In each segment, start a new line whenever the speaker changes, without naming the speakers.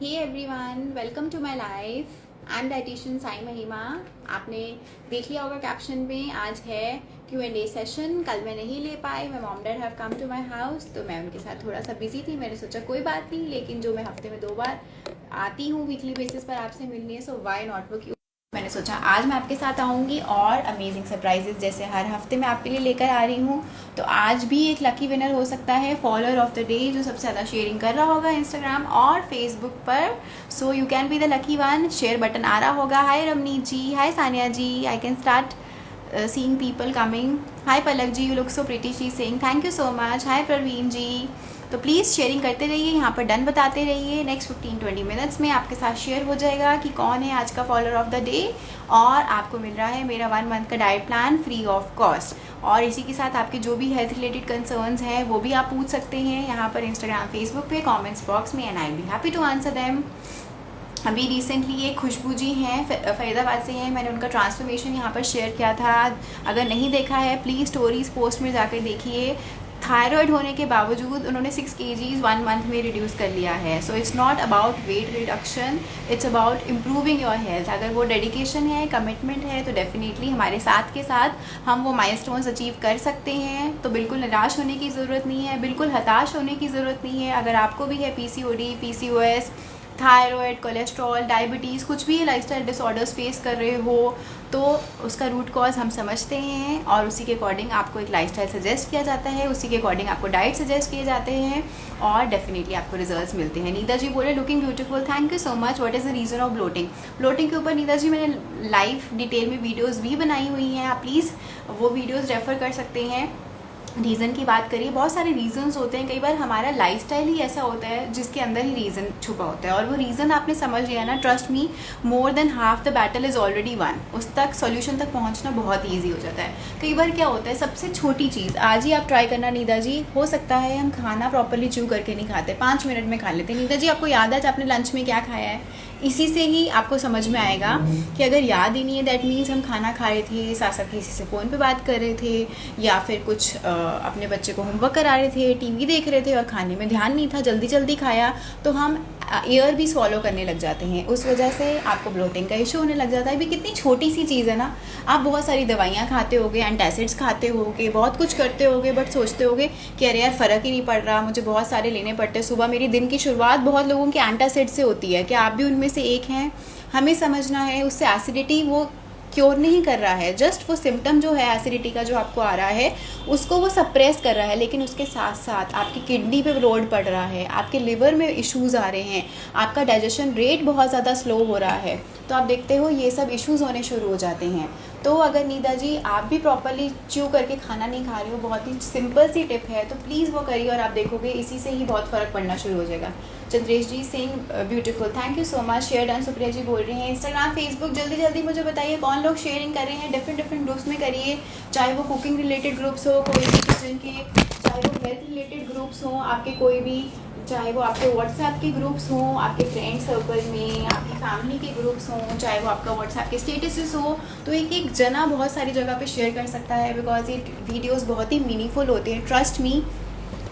Hey everyone, welcome to my life. I am dietitian Sai Mahima. आपने देख लिया होगा कैप्शन में, आज है Q&A सेशन। कल मैं नहीं ले पाई, मैं mom dad have come to my house, तो मैं उनके साथ थोड़ा सा बिजी थी। मैंने सोचा कोई बात नहीं, लेकिन जो मैं हफ्ते में 2 बार आती हूँ वीकली बेसिस पर आपसे मिलने, सो वाई नॉट। वो मैंने सोचा आज मैं आपके साथ आऊँगी और अमेजिंग सरप्राइजेस जैसे हर हफ्ते मैं आपके लिए लेकर आ रही हूँ। तो आज भी एक लकी विनर हो सकता है, फॉलोअर ऑफ द डे, जो सबसे ज़्यादा शेयरिंग कर रहा होगा इंस्टाग्राम और फेसबुक पर। So you can be the lucky one. Share button आ रहा होगा। Hi Ramneet ji, hi Sania ji, I can start seeing people coming. Hi Palak ji, you look so pretty, she's saying thank you so much. Hi Praveen जी। तो please sharing करते रहिए, यहाँ पर done बताते रहिए। नेक्स्ट 15-20 मिनट्स में आपके साथ शेयर हो जाएगा कि कौन है आज का फॉलोअर ऑफ द डे, और आपको मिल रहा है मेरा 1 मंथ का diet plan free of cost. और इसी के साथ आपके जो भी हेल्थ रिलेटेड कंसर्न्स हैं वो भी आप पूछ सकते हैं यहाँ पर इंस्टाग्राम फेसबुक पे कमेंट्स बॉक्स में, and I will be happy to answer them. अभी रिसेंटली एक खुशबू जी हैं, फरीदाबाद से हैं, मैंने उनका ट्रांसफॉर्मेशन यहाँ पर शेयर किया था। अगर नहीं देखा है प्लीज़ स्टोरीज पोस्ट में जाकर देखिए। थायराइड होने के बावजूद उन्होंने 6 kgs 1 मंथ में रिड्यूस कर लिया है। So it's not about weight reduction, it's about improving your health. अगर वो डेडिकेशन है, कमिटमेंट है, तो डेफिनेटली हमारे साथ के साथ हम वो माइलस्टोन्स अचीव कर सकते हैं। तो बिल्कुल निराश होने की ज़रूरत नहीं है, बिल्कुल हताश होने की ज़रूरत नहीं है। अगर आपको भी है PCOD, PCOS, thyroid, cholesterol, diabetes, कुछ भी लाइफस्टाइल डिसऑर्डर्स फेस कर रहे हो, तो उसका रूट कॉज हम समझते हैं और उसी के अकॉर्डिंग आपको एक लाइफस्टाइल सजेस्ट किया जाता है, उसी के अकॉर्डिंग आपको डाइट सजेस्ट किए जाते हैं और डेफिनेटली आपको रिजल्ट्स मिलते हैं। नीता जी बोले looking beautiful, thank you so much. What is the reason of bloating? Bloating के ऊपर नीता जी मैंने लाइव डिटेल में वीडियोज़ भी बनाई हुई हैं, आप प्लीज़ वो वीडियोज़ रेफ़र कर सकते हैं। रीज़न की बात करिए, बहुत सारे रीज़न्स होते हैं। कई बार हमारा लाइफस्टाइल ही ऐसा होता है जिसके अंदर ही रीज़न छुपा होता है, और वो रीज़न आपने समझ लिया ना, trust me, more than half the battle is already one. उस तक सॉल्यूशन तक पहुंचना बहुत ईजी हो जाता है। कई बार क्या होता है, सबसे छोटी चीज़ आज ही आप ट्राई करना नीदा जी। हो सकता है हम खाना प्रॉपरली च्यू करके नहीं खाते, 5 मिनट में खा लेते। नीदा जी आपको याद है आज आपने लंच में क्या खाया है? इसी से ही आपको समझ में आएगा कि अगर याद ही नहीं है, दैट मीन्स हम खाना खा रहे थे, साथ साथ किसी से फ़ोन पे बात कर रहे थे, या फिर कुछ अपने बच्चे को होमवर्क करा रहे थे, टीवी देख रहे थे और खाने में ध्यान नहीं था, जल्दी जल्दी खाया, तो हम एयर भी स्वॉलो करने लग जाते हैं। उस वजह से आपको ब्लोटिंग का इशू होने लग जाता है। भी कितनी छोटी सी चीज़ है ना। आप बहुत सारी दवाइयाँ खाते होगे, एंटासिड्स खाते होगे, बहुत कुछ करते होगे, बट सोचते होगे कि अरे यार फ़र्क ही नहीं पड़ रहा, मुझे बहुत सारे लेने पड़ते हैं। सुबह मेरी दिन की शुरुआत बहुत लोगों के एंटासिड से होती है, क्या आप भी उनमें से एक हैं? हमें समझना है उससे एसिडिटी वो क्योर नहीं कर रहा है, जस्ट वो सिम्टम जो है एसिडिटी का जो आपको आ रहा है उसको वो सप्रेस कर रहा है, लेकिन उसके साथ साथ आपकी किडनी पे लोड पड़ रहा है, आपके लिवर में इश्यूज़ आ रहे हैं, आपका डाइजेशन रेट बहुत ज़्यादा स्लो हो रहा है। तो आप देखते हो ये सब इश्यूज़ होने शुरू हो जाते हैं। तो अगर नीदा जी आप भी प्रॉपरली च्यू करके खाना नहीं खा रहे हो, बहुत ही सिंपल सी टिप है, तो प्लीज़ वो करिए और आप देखोगे इसी से ही बहुत फ़र्क पड़ना शुरू हो जाएगा। Chandresh ji Singh beautiful, thank you so much. Share done. Supriya ji बोल रही हैं इंस्टाग्राम फेसबुक जल्दी जल्दी मुझे बताइए कौन लोग शेयरिंग कर रहे हैं। डिफरेंट ग्रुप्स में करिए, चाहे वो कुकिंग रिलेटेड ग्रुप्स हो कोई भी किचन के, चाहे वो हेल्थ रिलेटेड ग्रुप्स हों आपके कोई भी, चाहे वो आपके व्हाट्सएप के ग्रुप्स हों, आपके फ्रेंड सर्कल में, आपकी फैमिली के ग्रुप्स हों, चाहे वो आपका व्हाट्सएप के स्टेटसेस हो, तो एक एक जना बहुत सारी जगह पे शेयर कर सकता है, बिकॉज ये वीडियोस बहुत ही मीनिंगफुल होते हैं। ट्रस्ट मी,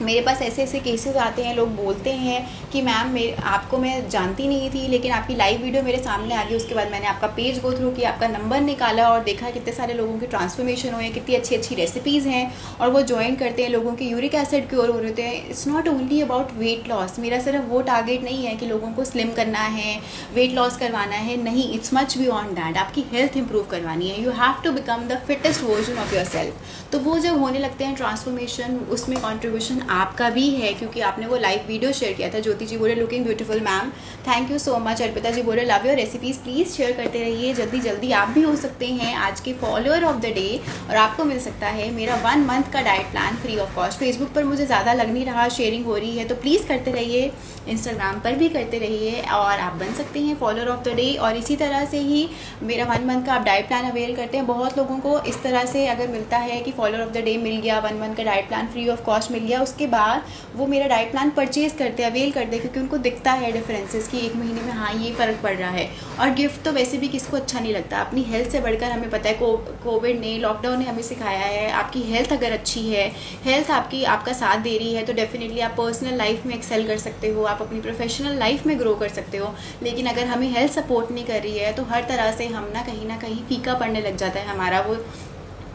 मेरे पास ऐसे ऐसे केसेस आते हैं, लोग बोलते हैं कि मैम आपको मैं जानती नहीं थी, लेकिन आपकी लाइव वीडियो मेरे सामने आ गई, उसके बाद मैंने आपका पेज गो थ्रू किया, आपका नंबर निकाला और देखा कितने सारे लोगों के ट्रांसफॉर्मेशन हुए, कितनी अच्छी अच्छी रेसिपीज़ हैं और वो ज्वाइन करते हैं, लोगों के यूरिक एसिड क्योर हो रहे हैं। It's not only about weight loss. मेरा सिर्फ वो टारगेट नहीं है कि लोगों को स्लिम करना है, वेट लॉस करवाना है, नहीं, इट्स मच बियॉन्ड दैट। आपकी हेल्थ इंप्रूव करवानी है। You have to become the fittest version of yourself. तो वो जब होने लगते हैं ट्रांसफॉर्मेशन, उसमें कॉन्ट्रीब्यूशन आपका भी है, क्योंकि आपने वो लाइव वीडियो शेयर किया था। ज्योति जी बोले looking beautiful ma'am, thank you so much. Arpita ji बोले love your recipes, please share करते रहिए, जल्दी जल्दी आप भी हो सकते हैं आज के फॉलोअर ऑफ द डे और आपको मिल सकता है मेरा 1 मंथ का diet plan free of cost. Facebook पर मुझे ज़्यादा लग नहीं रहा शेयरिंग हो रही है, तो प्लीज़ करते रहिए, इंस्टाग्राम पर भी करते रहिए और आप बन सकते हैं फॉलोअर ऑफ द डे। और इसी तरह से ही मेरा 1 मंथ का आप डाइट प्लान अवेल करते हैं। बहुत लोगों को इस तरह से अगर मिलता है कि फॉलोअर ऑफ द डे मिल गया, 1 मंथ का diet plan free of cost मिल गया, उसके उसके बाद वो मेरा डाइट प्लान परचेज़ करते हैं, अवेल करते हैं, क्योंकि उनको दिखता है डिफरेंसेस कि 1 महीने में हाँ ये फ़र्क पड़ रहा है। और गिफ्ट तो वैसे भी किसको अच्छा नहीं लगता, अपनी हेल्थ से बढ़कर हमें पता है कोविड ने, लॉकडाउन ने हमें सिखाया है, आपकी हेल्थ अगर अच्छी है, हेल्थ आपका साथ दे रही है, तो डेफिनेटली आप पर्सनल लाइफ में एक्सेल कर सकते हो, आप अपनी प्रोफेशनल लाइफ में ग्रो कर सकते हो। लेकिन अगर हमें हेल्थ सपोर्ट नहीं कर रही है तो हर तरह से हम ना कहीं फीका पड़ने लग जाता है हमारा वो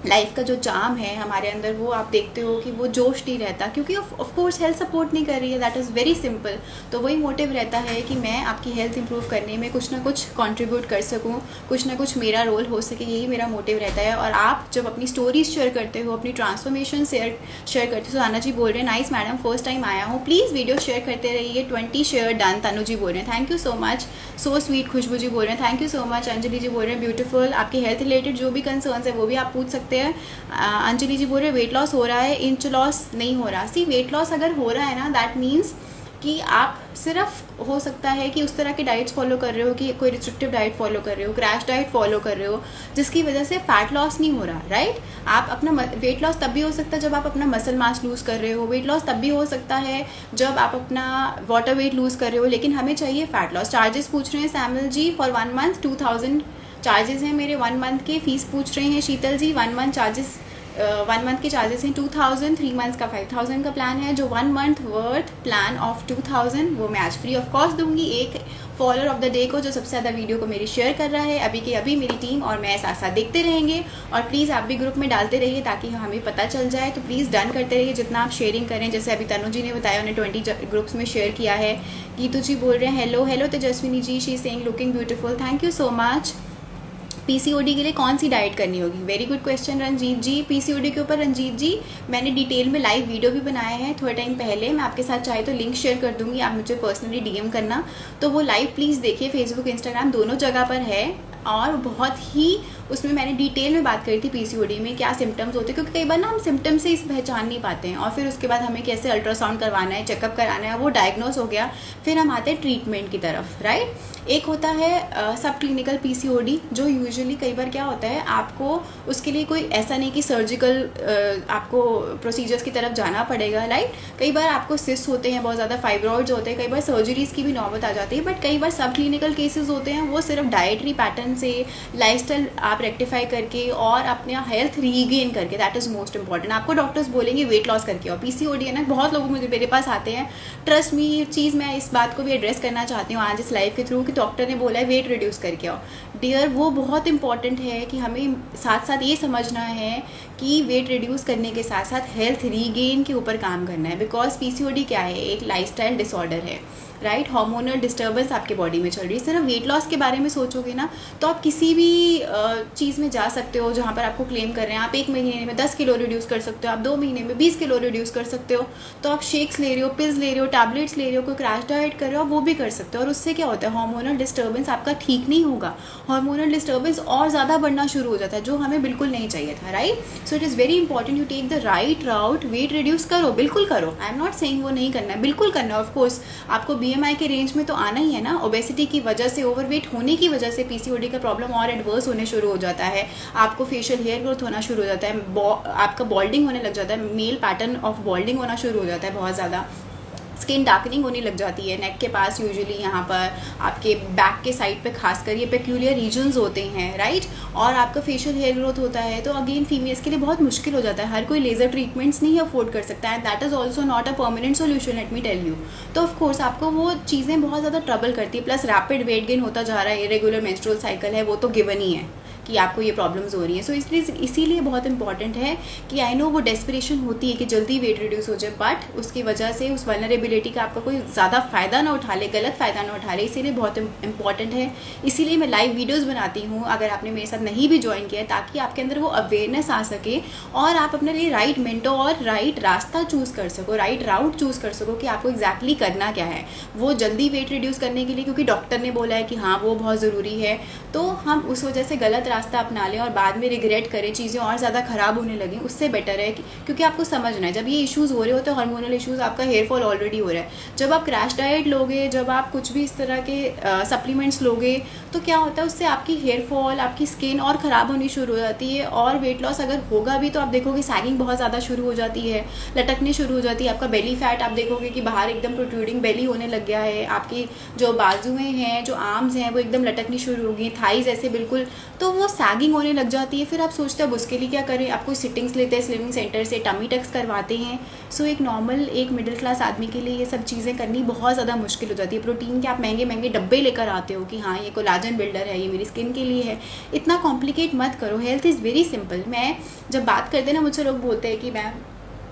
लाइफ का जो चार्म है हमारे अंदर, वो आप देखते हो कि वो जोश नहीं रहता, क्योंकि ऑफ कोर्स हेल्थ सपोर्ट नहीं कर रही है। That is very simple. तो वही मोटिव रहता है कि मैं आपकी हेल्थ इंप्रूव करने में कुछ ना कुछ कंट्रीब्यूट कर सकूं, कुछ ना कुछ मेरा रोल हो सके, यही मेरा मोटिव रहता है। और आप जब अपनी स्टोरीज शेयर करते हो, अपनी ट्रांसफॉर्मेशन शेयर करते हो, सुहाना जी बोल रहे हैं नाइस मैडम फर्स्ट टाइम आया हूँ, प्लीज़ वीडियो शेयर करते रहिए। 20 शेयर डन। तनु जी बोल रहे हैं thank you so much, so sweet. Khushboo ji बोल रहे हैं thank you so much. Anjali ji बोल रहे हैं ब्यूटीफुल। आपके हेल्थ रिलेटेड जो भी कंसर्न्स है वो भी आप पूछ सकते हैं। अंजलि जी बोल रहे हैं वेट लॉस हो रहा है, इंच लॉस नहीं हो रहा। सी वेट लॉस अगर हो रहा है ना, दैट मीन्स कि आप सिर्फ हो सकता है कि उस तरह के डाइट्स फॉलो कर रहे हो, कि कोई रिस्ट्रिक्टिव डाइट फॉलो कर रहे हो, क्रैश डाइट फॉलो कर रहे हो, जिसकी वजह से फैट लॉस नहीं हो रहा, राइट। आप अपना वेट लॉस तब भी हो सकता है जब आप अपना मसल मास लूज कर रहे हो, वेट लॉस तब भी हो सकता है जब आप अपना वाटर वेट लूज कर रहे हो, लेकिन हमें चाहिए फैट लॉस। चार्जेस पूछ रहे हैं Samuel ji for 1 month 2000 charges हैं मेरे 1 मंथ के। फीस पूछ रहे हैं Sheetal ji 1 month charges 1 month के चार्जेस हैं 2000, 3 मंथ्स का 5000 का प्लान है। जो 1 मंथ वर्थ प्लान ऑफ 2000 वो मैं आज फ्री ऑफ कॉस्ट दूंगी एक फॉलोअर ऑफ द डे को, जो सबसे ज़्यादा वीडियो को मेरी शेयर कर रहा है। अभी के अभी मेरी टीम और मैं साथ साथ देखते रहेंगे, और प्लीज़ आप भी ग्रुप में डालते रहिए ताकि हमें पता चल जाए। तो प्लीज़ डन करते रहिए जितना आप शेयरिंग करें। जैसे अभी तनु जी ने बताया, उन्हें 20 ग्रुप्स में शेयर किया है। गीतू जी बोल रहे हैं hello Tejaswini ji, she saying looking beautiful, thank you so much. PCOD के लिए कौन सी डाइट करनी होगी, very good question Ranjit ji. PCOD के ऊपर रंजीत जी मैंने डिटेल में लाइव वीडियो भी बनाया है थोड़े टाइम पहले, मैं आपके साथ चाहे तो लिंक शेयर कर दूंगी, आप मुझे पर्सनली डीएम करना। तो वो लाइव प्लीज़ देखिए, फेसबुक इंस्टाग्राम दोनों जगह पर है, और बहुत ही उसमें मैंने डिटेल में बात करी थी पीसीओडी में क्या सिम्टम्स होते हैं, क्योंकि कई बार ना हम सिम्टम्स से इस पहचान नहीं पाते हैं, और फिर उसके बाद हमें कैसे अल्ट्रासाउंड करवाना है, चेकअप कराना है, वो डायग्नोस हो गया, फिर हम आते हैं ट्रीटमेंट की तरफ, राइट। एक होता है सब क्लिनिकल पीसीओडी, जो यूजुअली कई बार क्या होता है, आपको उसके लिए कोई ऐसा नहीं कि सर्जिकल आपको प्रोसीजर्स की तरफ जाना पड़ेगा, राइट। कई बार आपको सिस्ट होते हैं, बहुत ज़्यादा फाइब्रॉइड्स होते हैं, कई बार सर्जरीज की भी नौबत आ जाती है, बट कई बार सब क्लिनिकल केसेस होते हैं, वो सिर्फ डाइटरी पैटर्न से, लाइफस्टाइल आप रेक्टिफाई करके और अपना हेल्थ रीगेन करके, दैट इज़ मोस्ट इंपॉर्टेंट। आपको डॉक्टर्स बोलेंगे वेट लॉस करके, और पीसीओडी है ना, बहुत लोग मेरे पास आते हैं, ट्रस्ट मी, ये चीज़ मैं इस बात को भी एड्रेस करना चाहती हूँ आज इस लाइव के थ्रू, कि डॉक्टर ने बोला है वेट रिड्यूस करके आओ। डियर, वो बहुत इंपॉर्टेंट है कि हमें साथ साथ ये समझना है कि वेट रिड्यूस करने के साथ साथ हेल्थ रीगेन के ऊपर काम करना है, बिकॉज पीसीओडी क्या है, एक लाइफस्टाइल डिसऑर्डर है, राइट। हार्मोनल डिस्टर्बेंस आपके बॉडी में चल रही है। सिर्फ वेट लॉस के बारे में सोचोगे ना, तो आप किसी भी चीज़ में जा सकते हो जहाँ पर आपको क्लेम कर रहे हैं आप 1 महीने में 10 किलो रिड्यूस कर सकते हो, आप 2 महीने में 20 किलो रिड्यूस कर सकते हो। तो आप शेक्स ले रहे हो, पिल्स ले रहे हो, टैबलेट्स ले रहे हो, कोई क्रैश डाइट कर रहे हो, वो भी कर सकते हो। और उससे क्या होता है, हार्मोनल डिस्टर्बेंस आपका ठीक नहीं होगा, हार्मोनल डिस्टर्बेंस और ज़्यादा बढ़ना शुरू हो जाता है, जो हमें बिल्कुल नहीं चाहिए था, right. So it is very important you take the right route, weight reduce करो, बिल्कुल करो, आई एम नॉट सेइंग वो नहीं करना है, बिल्कुल करना है। ऑफकोर्स आपको बीएमआई के रेंज में तो आना ही है ना, ओबेसिटी की वजह से, ओवरवेट होने की वजह से पीसीओडी का प्रॉब्लम और एडवर्स होने शुरू हो जाता है, आपको फेशियल हेयर ग्रोथ होना शुरू हो जाता है, आपका बॉल्डिंग होने लग जाता है, मेल पैटर्न ऑफ बॉल्डिंग होना शुरू हो जाता है, बहुत ज़्यादा स्किन डार्कनिंग होने लग जाती है नेक के पास, यूजुअली यहाँ पर आपके बैक के साइड पे खासकर ये पेक्यूलियर रीजन्स होते हैं, राइट। और आपका फेशियल हेयर ग्रोथ होता है, तो अगेन फीमेल्स के लिए बहुत मुश्किल हो जाता है, हर कोई लेज़र ट्रीटमेंट्स नहीं अफोर्ड कर सकता है, that is also not a permanent solution, let me tell you. तो ऑफकोर्स आपको वो चीज़ें बहुत ज़्यादा ट्रबल करती है, प्लस रैपिड वेट गेन होता जा रहा है, इरेगुलर मेंस्ट्रुअल साइकिल है, वो तो गिवन ही है कि आपको ये प्रॉब्लम्स हो रही हैं। सो इसीलिए बहुत इंपॉर्टेंट है कि आई नो वो डेस्परेशन होती है कि जल्दी वेट रिड्यूस हो जाए, बट उसकी वजह से उस वल्नरेबिलिटी का आपका कोई ज़्यादा फ़ायदा ना उठा ले, गलत फ़ायदा ना उठा ले, इसीलिए बहुत इंपॉर्टेंट है। इसीलिए मैं लाइव वीडियोस बनाती हूँ, अगर आपने मेरे साथ नहीं भी ज्वाइन किया है, ताकि आपके अंदर वो अवेयरनेस आ सके और आप अपने लिए राइट मेंटोर और राइट रास्ता चूज़ कर सको, राइट राउट चूज़ कर सको कि आपको एग्जैक्टली करना क्या है। वो जल्दी वेट रिड्यूस करने के लिए क्योंकि डॉक्टर ने बोला है कि हाँ वो बहुत ज़रूरी है, तो हम उस वजह से गलत रास्ता अपना लें और बाद में रिग्रेट करें, चीज़ें और ज़्यादा ख़राब होने लगें, उससे बेटर है क्योंकि आपको समझना है जब ये इश्यूज़ हो रहे होते हैं, हार्मोनल इश्यूज़, आपका हेयर फॉल ऑलरेडी हो रहा है, जब आप क्रैश डाइट लोगे, जब आप कुछ भी इस तरह के सप्लीमेंट्स लोगे तो क्या होता है उससे आपकी हेयर फॉल, आपकी स्किन और ख़राब होनी शुरू हो जाती है। और वेट लॉस अगर होगा भी तो आप देखोगे सैगिंग बहुत ज़्यादा शुरू हो जाती है, लटकने शुरू हो जाती है, आपका बेली फैट आप देखोगे कि बाहर एकदम प्रोट्रूडिंग बेली होने लग गया है, आपकी जो बाजुएं हैं, जो आर्म्स हैं वो एकदम लटकनी शुरू होगी, थाइज ऐसे बिल्कुल, तो वो सैगिंग होने लग जाती है। फिर आप सोचते हो अब उसके लिए क्या करें, आपको सिटिंग्स लेते हैं स्लिमिंग सेंटर से, टमी टक्स करवाते हैं। सो एक नॉर्मल एक मिडिल क्लास आदमी के लिए ये सब चीज़ें करनी बहुत ज़्यादा मुश्किल हो जाती है। प्रोटीन के आप महंगे महंगे डब्बे लेकर आते हो कि हाँ ये कोलाजन बिल्डर है, ये मेरी स्किन के लिए है, इतना कॉम्प्लिकेट मत करो, हेल्थ इज़ वेरी सिंपल। मैं जब बात करते ना मुझसे लोग बोलते हैं कि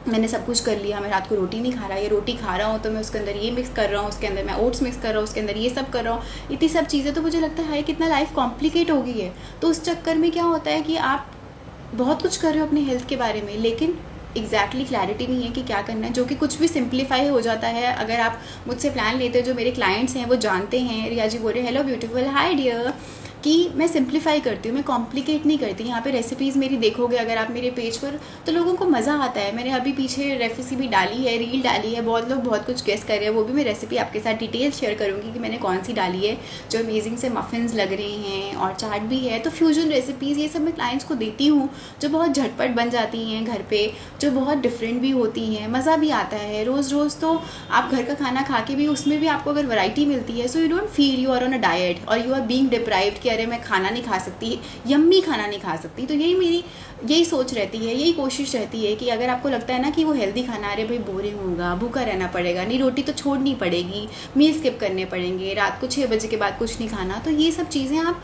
मैंने सब कुछ कर लिया, मैं रात को रोटी नहीं खा रहा, ये रोटी खा रहा हूँ तो मैं उसके अंदर ये मिक्स कर रहा हूँ, उसके अंदर मैं ओट्स मिक्स कर रहा हूँ, उसके अंदर ये सब कर रहा हूँ, इतनी सब चीज़ें, तो मुझे लगता है कितना लाइफ कॉम्प्लिकेट हो गई है। तो उस चक्कर में क्या होता है कि आप बहुत कुछ कर रहे हो अपनी हेल्थ के बारे में, लेकिन एग्जैक्टली क्लैरिटी नहीं है कि क्या करना है, जो कि कुछ भी सिंप्लीफाई हो जाता है। अगर आप मुझसे प्लान लेते हो, जो मेरे क्लाइंट्स हैं वो जानते हैं, रिया जी बोल रहे हेलो ब्यूटीफुल हाय डियर, कि मैं सिंप्लीफाई करती हूँ, मैं कॉम्प्लिकेट नहीं करती। यहाँ पे रेसिपीज़ मेरी देखोगे अगर आप मेरे पेज पर तो लोगों को मज़ा आता है। मैंने अभी पीछे रेसिपी डाली है, रील डाली है, बहुत लोग बहुत कुछ गेस कर रहे हैं, वो भी मैं रेसिपी आपके साथ डिटेल शेयर करूँगी कि मैंने कौन सी डाली है, जो अमेजिंग से मफ़िन्स लग रहे हैं और चाट भी है। तो फ्यूजन रेसिपीज़ ये सब मैं क्लाइंट्स को देती हूँ जो बहुत झटपट बन जाती हैं घर पर, जो बहुत डिफरेंट भी होती हैं, मज़ा भी आता है। रोज़ रोज़ तो आप घर का खाना खा के भी उसमें भी आपको अगर वैरायटी मिलती है, so you don't feel you are on a diet और यू आर बीइंग डिप्राइव्ड कि अरे मैं खाना नहीं खा सकती, यम्मी खाना नहीं खा सकती। तो यही सोच रहती है, यही कोशिश रहती है कि अगर आपको लगता है ना कि वो हेल्दी खाना, अरे भाई बोरिंग होगा, भूखा रहना पड़ेगा, नहीं रोटी तो छोड़नी पड़ेगी, मील स्किप करने पड़ेंगे, रात को 6 बजे के बाद कुछ नहीं खाना, तो ये सब चीज़ें आप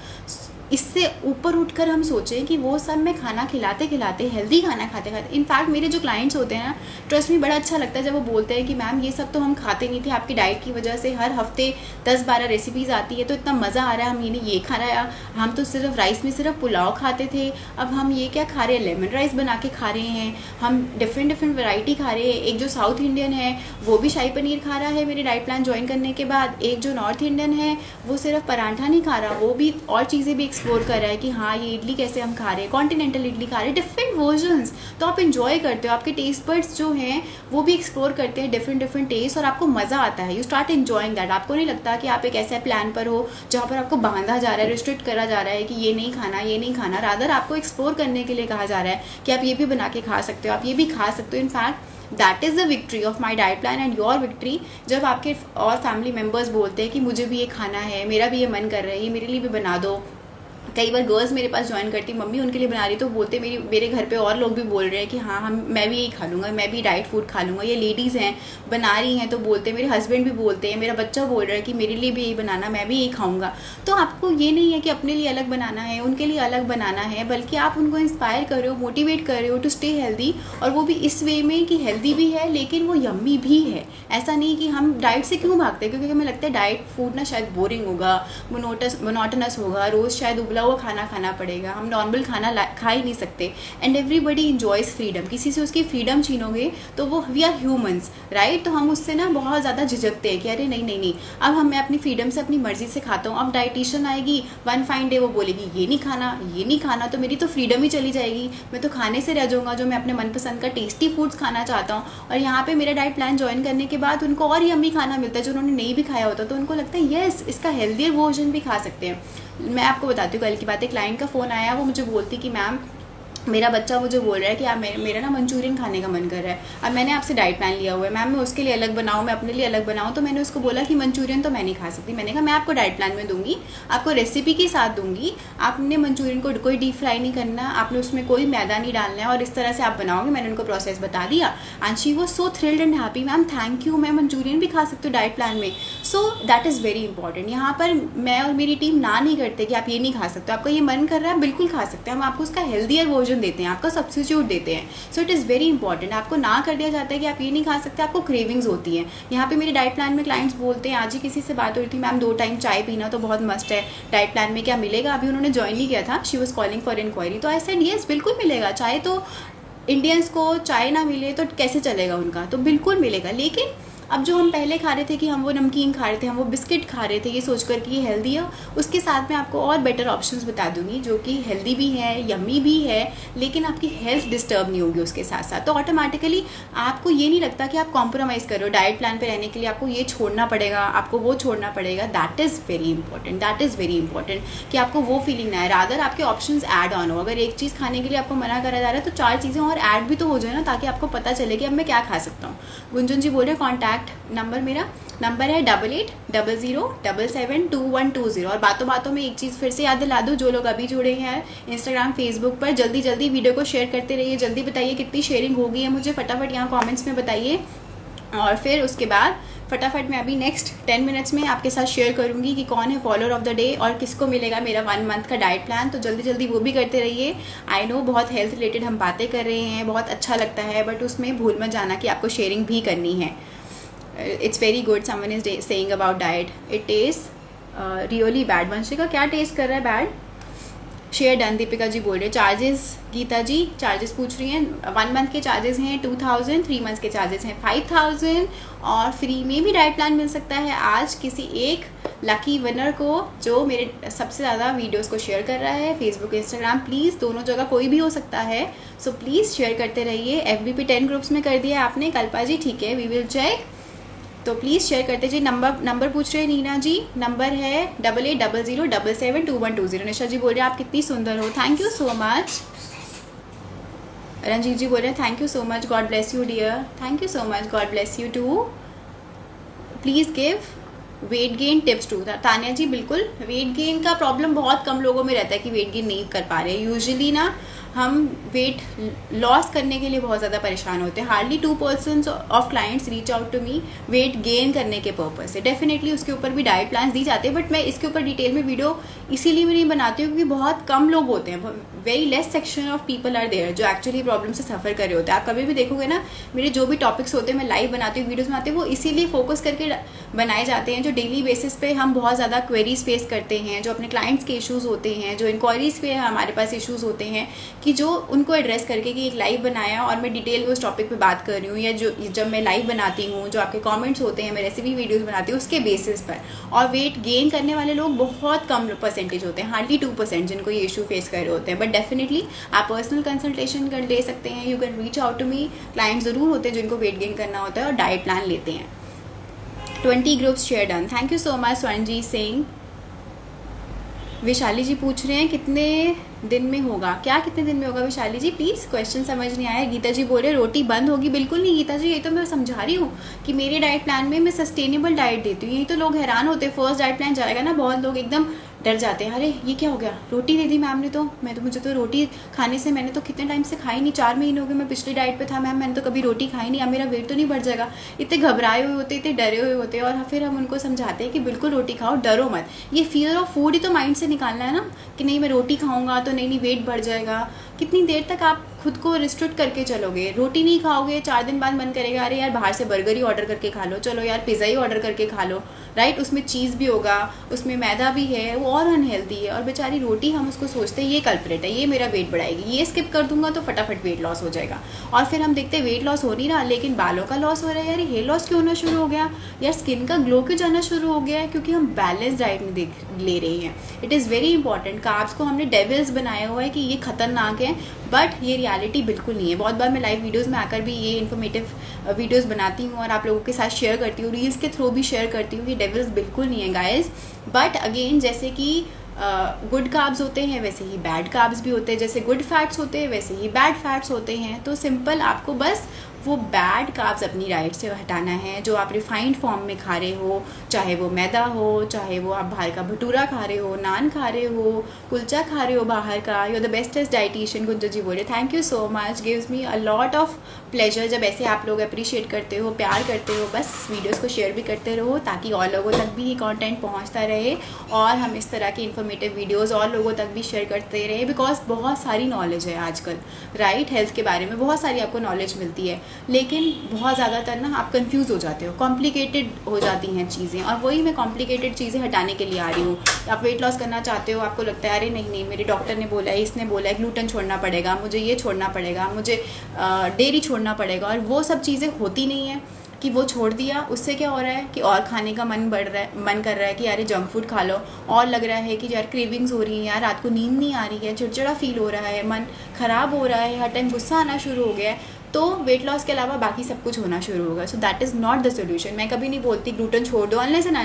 इससे ऊपर उठकर हम सोचें कि वो सब मैं खाना खिलाते खिलाते, हेल्दी खाना खाते खाते, इनफैक्ट मेरे जो क्लाइंट्स होते हैं ना, ट्रस्ट में बड़ा अच्छा लगता है जब वो बोलते हैं कि मैम ये सब तो हम खाते नहीं थे, आपकी डाइट की वजह से हर हफ्ते 10-12 रेसिपीज़ आती है तो इतना मज़ा आ रहा है, हम ये खा रहा है, हम तो सिर्फ राइस में सिर्फ पुलाव खाते थे, अब हम ये क्या खा रहे हैं, लेमन राइस बना के खा रहे हैं, हम डिफरेंट वैरायटी खा रहे हैं। एक जो साउथ इंडियन है वो भी शाही पनीर खा रहा है मेरे डाइट प्लान ज्वाइन करने के बाद, एक जो नॉर्थ इंडियन है वो सिर्फ पराठा नहीं खा रहा, वो भी और चीज़ें भी एक्सप्लोर कर रहा है कि हाँ ये इडली कैसे हम खा रहे हैं, कॉन्टिनेंटल इडली खा रहे हैं, डिफरेंट वर्जन्स। तो आप इन्जॉय करते हो, आपके टेस्ट बड्स जो हैं वो भी एक्सप्लोर करते हैं डिफरेंट टेस्ट और आपको मज़ा आता है, यू स्टार्ट एन्जॉइंग दैट। आपको नहीं लगता कि आप एक ऐसे प्लान पर हो जहाँ पर आपको बांधा जा रहा है, रिस्ट्रिक्ट करा जा रहा है कि ये नहीं खाना, ये नहीं खाना, रादर आपको एक्सप्लोर करने के लिए कहा जा रहा है कि आप ये भी बना के खा सकते हो, आप ये भी खा सकते हो। In fact that is the victory of my diet plan and your victory, जब आपके और फैमिली मेम्बर्स बोलते हैं कि मुझे भी ये खाना है, मेरा भी ये मन कर रहा है, ये मेरे लिए भी बना दो। कई बार गर्ल्स मेरे पास ज्वाइन करती, मम्मी उनके लिए बना रही, तो बोलते मेरे घर पे और लोग भी बोल रहे हैं कि हाँ मैं भी यही खा लूँगा, मैं भी डाइट फूड खा लूँगा। ये लेडीज़ हैं बना रही हैं तो बोलते, मेरे हस्बैंड भी बोलते हैं, मेरा बच्चा बोल रहा है कि मेरे लिए भी यही बनाना, मैं भी यही खाऊँगा। तो आपको ये नहीं है कि अपने लिए अलग बनाना है, उनके लिए अलग बनाना है, बल्कि आप उनको इंस्पायर कर रहे हो, मोटिवेट कर रहे हो टू स्टे हेल्दी, और वो भी इस वे में कि हेल्दी भी है लेकिन वो यम्मी भी है। ऐसा नहीं कि हम डाइट से क्यों भागते हैं, क्योंकि हमें लगता है डाइट फूड ना शायद बोरिंग होगा, मोनोटनस होगा, रोज़ शायद उबला हुआ खाना खाना पड़ेगा, हम नॉर्मल खाना खा ही नहीं सकते। एंड एवरीबडी इंजॉयज फ्रीडम, किसी से उसकी फ्रीडम छीनोगे तो वो वी आर ह्यूमंस राइट, तो हम उससे ना बहुत ज़्यादा झिझकते हैं कि अरे नहीं, अब मैं अपनी फ्रीडम से अपनी मर्जी से खाता हूँ। अब डाइटिशियन आएगी वन फाइन डे, वो बोलेगी ये नहीं खाना, तो मेरी तो फ्रीडम ही चली जाएगी, मैं तो खाने से रह जाऊँगा जो मैं अपने मनपसंद का टेस्टी फूड्स खाना चाहता हूँ। और यहाँ पे मेरा डाइट प्लान ज्वाइन करने के बाद उनको और यम्मी खाना मिलता है जो उन्होंने नहीं भी खाया होता, तो उनको लगता है यस इसका हेल्दियर वर्जन भी खा सकते हैं। मैं आपको बताती हूँ, कल की बात है, क्लाइंट का फ़ोन आया, वो मुझे बोलती कि मैम मेरा बच्चा मुझे बोल रहा है कि आप मेरा ना मंचूरियन खाने का मन कर रहा है, अब मैंने आपसे डाइट प्लान लिया हुआ है, मैम मैं उसके लिए अलग बनाऊँ, मैं अपने लिए अलग बनाऊँ। तो मैंने उसको बोला कि मंचूरियन तो मैं नहीं खा सकती, मैंने कहा मैं आपको डाइट प्लान में दूंगी, आपको रेसिपी के साथ दूंगी, आपने मंचूरियन को कोई डीप फ्राई नहीं करना, आपने उसमें कोई मैदा नहीं डालना है और इस तरह से आप बनाओगे। मैंने उनको प्रोसेस बता दिया and she was so thrilled and happy, ma'am thank you, मैं मंचूरियन भी खा सकती हूँ डाइट प्लान में। So that is very important. यहाँ पर मैं और मेरी टीम ना नहीं करते कि आप ये नहीं खा सकते, आपका ये मन कर रहा है बिल्कुल खा सकते हैं, हम आपको उसका हेल्दियर वर्जन देते हैं, आपका सब्स्टिट्यूट देते हैं। सो इट इज़ वेरी इंपॉर्टेंट। आपको ना कर दिया जाता है कि आप ये नहीं खा सकते, आपको क्रेविंग्स होती हैं। यहाँ पे मेरे डाइट प्लान में क्लाइंट्स बोलते हैं, आज ही किसी से बात हो रही थी, मैम 2 टाइम चाय पीना तो बहुत मस्ट है, डाइट प्लान में क्या मिलेगा? अभी उन्होंने ज्वाइन नहीं किया था, she was calling for inquiry, तो आई सेड यस बिल्कुल मिलेगा। चाय तो इंडियंस को चाय ना मिले तो कैसे चलेगा उनका, तो बिल्कुल मिलेगा। लेकिन अब जो हम पहले खा रहे थे कि हम वो नमकीन खा रहे थे, हम वो बिस्किट खा रहे थे ये सोच कर कि ये हेल्दी है, उसके साथ में आपको और बेटर ऑप्शंस बता दूंगी जो कि हेल्दी भी है, यम्मी भी है, लेकिन आपकी हेल्थ डिस्टर्ब नहीं होगी उसके साथ साथ। तो ऑटोमेटिकली आपको ये नहीं लगता कि आप कॉम्प्रोमाइज़ करो डाइट प्लान पे रहने के लिए, आपको ये छोड़ना पड़ेगा, आपको वो छोड़ना पड़ेगा। That is very important, that is very important कि आपको वो फीलिंग ना है, रादर आपके ऑप्शंस ऐड ऑन हो। अगर एक चीज़ खाने के लिए आपको मना करा जा रहा है तो 4 चीज़ें और ऐड भी तो हो जाए ना, ताकि आपको पता चले कि अब मैं क्या खा सकता हूँ। गुंजन जी बोल रहे हैं कॉन्टैक्ट नंबर, मेरा नंबर है 8800772120। और बातों बातों में एक चीज़ फिर से याद दिला दूँ, जो लोग अभी जुड़े हैं इंस्टाग्राम फेसबुक पर, जल्दी जल्दी वीडियो को शेयर करते रहिए, जल्दी बताइए कितनी शेयरिंग हो गई है मुझे फटाफट यहाँ कमेंट्स में बताइए। और फिर उसके बाद फटाफट मैं अभी नेक्स्ट 10 मिनट्स में आपके साथ शेयर करूंगी कि कौन है फॉलोअर ऑफ द डे और किसको मिलेगा मेरा 1 मंथ का डाइट प्लान। तो जल्दी जल्दी वो भी करते रहिए। आई नो बहुत हेल्थ रिलेटेड हम बातें कर रहे हैं, बहुत अच्छा लगता है, बट उसमें भूल मत जाना कि आपको शेयरिंग भी करनी है। It's very good, someone is saying about diet it taste really bad. Vanshika क्या टेस्ट कर रहा है bad? Share done. Deepika ji बोल रहे हैं चार्जेस, गीता जी चार्जेस पूछ रही हैं। 1 मंथ के चार्जेस हैं 2000, 3 मंथ के चार्जेस हैं 5000, और फ्री में भी डाइट प्लान मिल सकता है आज किसी एक लकी विनर को जो मेरे सबसे ज़्यादा वीडियोस को शेयर कर रहा है। फेसबुक इंस्टाग्राम प्लीज़ दोनों जगह कोई भी हो सकता है, सो प्लीज़ शेयर करते रहिए। FB पे 10 ग्रुप्स में कर दिया आपने कल्पा जी, ठीक है, वी विल चेक, तो प्लीज़ शेयर करते जी। नंबर पूछ रहे हैं नीना जी, नंबर है 8800772120। निशा जी बोल रहे हैं आप कितनी सुंदर हो, thank you so much. Ranjeet ji बोल रहे हैं thank you so much, god bless you dear, thank you so much, god bless you too. Please give weight gain tips too. Tania ji बिल्कुल, वेट गेन का प्रॉब्लम बहुत कम लोगों में रहता है कि वेट गेन नहीं कर पा रहे। यूजुअली ना हम वेट लॉस करने के लिए बहुत ज़्यादा परेशान होते हैं। Hardly 2% of clients reach out to me weight gain करने के पर्पज से। डेफिनेटली उसके ऊपर भी डाइट प्लान्स दी जाते हैं, बट मैं इसके ऊपर डिटेल में वीडियो इसीलिए भी नहीं बनाती हूँ क्योंकि बहुत कम लोग होते हैं, very less section of people are there जो एक्चुअली प्रॉब्लम से सफ़र कर रहे होते हैं। आप कभी भी देखोगे ना मेरे जो भी टॉपिक्स होते हैं मैं लाइव बनाती हूँ, वीडियोज़ बनाती हूँ, वो इसीलिए फोकस करके बनाए जाते हैं जो डेली बेसिस पे हम बहुत ज़्यादा क्वेरीज फेस करते हैं, जो अपने क्लाइंट्स के इश्यूज़ होते हैं, जो इंक्वायरीज पे हमारे पास इश्यूज़ होते हैं, कि जो उनको एड्रेस करके कि एक लाइव बनाया और मैं डिटेल में उस टॉपिक पे बात कर रही हूँ, या जो जब मैं लाइव बनाती हूँ जो आपके कमेंट्स होते हैं, मैं रेसिपी वीडियोस बनाती हूँ उसके बेसिस पर। और वेट गेन करने वाले लोग बहुत कम परसेंटेज होते हैं, हार्डली 2% जिनको ये इशू फेस कर रहे होते हैं। बट डेफिनेटली आप पर्सनल कंसल्टेशन कर ले सकते हैं, you can reach out to me. Client ज़रूर होते हैं जिनको वेट गेन करना होता है और डाइट प्लान लेते हैं। 20 groups share done, thank you so much Swarnjeet Singh. Vishali ji पूछ रहे हैं कितने दिन में होगा, क्या कितने दिन में होगा विशाली जी, प्लीज़ क्वेश्चन समझ नहीं आया। गीता जी बोल रहे रोटी बंद होगी, बिल्कुल नहीं गीता जी, ये तो मैं समझा रही हूँ कि मेरे डाइट प्लान में मैं सस्टेनेबल डाइट देती हूँ। यही तो लोग हैरान होते हैं, फर्स्ट डाइट प्लान जाएगा ना बहुत लोग एकदम डर जाते हैं, अरे ये क्या हो गया, रोटी दे दी मैम ने, तो मुझे तो रोटी खाने से मैंने तो कितने टाइम से खाई नहीं, 4 महीने हो गए मैं पिछली डाइट पे था मैम, मैंने तो कभी रोटी खाई नहीं, अब मेरा वेट तो नहीं बढ़ जाएगा। इतने घबराए हुए होते, इतने डरे हुए होते हैं, और फिर हम उनको समझाते हैं कि बिल्कुल रोटी खाओ, डरो मत। ये फियर ऑफ फूड ही तो माइंड से निकालना है ना कि नहीं मैं रोटी खाऊंगा तो नहीं वेट बढ़ जाएगा। कितनी देर तक आप खुद को रिस्ट्रिक्ट करके चलोगे? रोटी नहीं खाओगे, 4 दिन बाद मन करेगा अरे यार बाहर से बर्गर ही ऑर्डर करके खा लो, चलो यार पिज़्ज़ा ही ऑर्डर करके खा लो, राइट? उसमें चीज़ भी होगा, उसमें मैदा भी है, वो और अनहेल्दी है। और बेचारी रोटी हम उसको सोचते हैं ये कल्प्रेट है, ये मेरा वेट बढ़ाएगी, ये स्किप कर दूंगा तो फटाफट वेट लॉस हो जाएगा। और फिर हम देखते हैं वेट लॉस हो नहीं रहा लेकिन बालों का लॉस हो रहा है, यार हेयर लॉस क्यों होना शुरू हो गया, यार स्किन का ग्लो क्यों जाना शुरू हो गया है, क्योंकि हम बैलेंस डाइट नहीं ले रहे हैं। It is very important. Carbs को हमने डेविल्स बनाया हुआ है कि ये खतरनाक है, बट ये रियलिटी बिल्कुल नहीं है। बहुत बार मैं लाइव वीडियोस में आकर भी ये इन्फॉर्मेटिव वीडियोस बनाती हूँ और आप लोगों के साथ शेयर करती हूँ, रील्स के थ्रू भी शेयर करती हूँ कि डेविल्स बिल्कुल नहीं है गाइस। बट अगेन जैसे कि गुड कार्ब्स होते हैं वैसे ही बैड कार्ब्स भी होते हैं, जैसे गुड फैट्स होते हैं वैसे ही बैड फैट्स होते हैं। तो सिंपल आपको बस वो बैड कार्ब्स अपनी डाइट से हटाना है जो आप रिफाइंड फॉर्म में खा रहे हो, चाहे वो मैदा हो, चाहे वो आप बाहर का भटूरा खा रहे हो, नान खा रहे हो, कुलचा खा रहे हो बाहर का। You are the bestest dietitian. Gunjan ji बोले thank you so much, gives me a lot of pleasure जब ऐसे आप लोग अप्रिशिएट करते हो, प्यार करते हो। बस वीडियोस को शेयर भी करते रहो ताकि और लोगों तक भी ये कंटेंट पहुंचता रहे और हम इस तरह के इन्फॉर्मेटिव वीडियोस और लोगों तक भी शेयर करते रहे। बिकॉज बहुत सारी नॉलेज है आजकल, राइट? हेल्थ के बारे में बहुत सारी आपको नॉलेज मिलती है, लेकिन बहुत ज़्यादातर ना आप कंफ्यूज हो जाते हो, कॉम्प्लिकेटेड हो जाती हैं चीज़ें। और वही मैं कॉम्प्लिकेटेड चीज़ें हटाने के लिए आ रही हूँ। आप वेट लॉस करना चाहते हो, आपको लगता है अरे नहीं मेरे डॉक्टर ने बोला है, इसने बोला है ग्लूटेन छोड़ना पड़ेगा, मुझे ये छोड़ना पड़ेगा, मुझे डेयरी छोड़ना पड़ेगा, और वो सब चीज़ें होती नहीं है। कि वो छोड़ दिया, उससे क्या हो रहा है कि और खाने का मन बढ़ रहा है, मन कर रहा है कि यार जंक फूड खा लो, और लग रहा है कि यार क्रेविंग्स हो रही है, यार रात को नींद नहीं आ रही है, चिड़चिड़ा फील हो रहा है, मन ख़राब हो रहा है, हर टाइम गुस्सा आना शुरू हो गया है, तो वेट लॉस के अलावा बाकी सब कुछ होना शुरू होगा. So that is not the solution. मैं कभी नहीं बोलती ग्लूटेन छोड़ दो, अनलेस एंड